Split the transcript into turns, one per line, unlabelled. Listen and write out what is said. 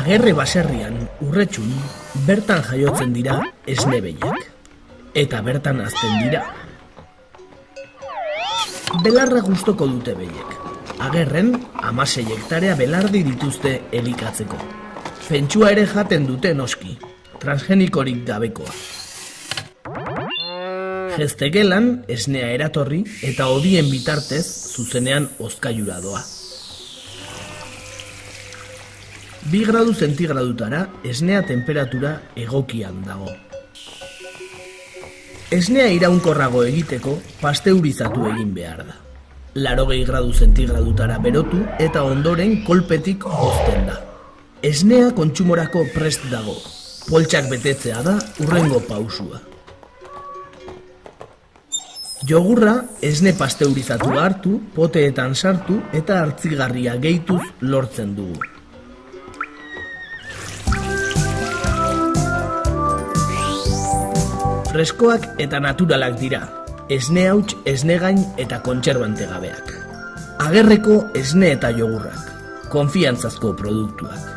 Agerre baserrian, urretxun, bertan jaiotzen dira esne behiak. Eta bertan hazten dira. Belarra gustoko dute behiek. Agerren, 16 hektarea belardi dituzte elikatzeko. Pentsua ere jaten dute noski, transgenikorik gabekoa. Jeztegelan esnea eratorri eta hodien bitartez zuzenean hozkailura doa. 2 gradu zentigradutara esnea temperatura egokian dago. Esnea iraunkorrago egiteko pasteurizatu egin behar da. 80 gradu zentigradutara berotu eta ondoren kolpetik hozten da. Esnea kontsumorako prest dago. Poltsak betetzea da hurrengo pausua. Jogurra esne pasteurizatu hartu, poteetan sartu eta hartzigarria gehituz lortzen dugu. Freskoak eta naturalak dira, esne hauts, esne gain eta kontserbante gabeak. Agerreko esne eta jogurrak, konfiantzazko produktuak.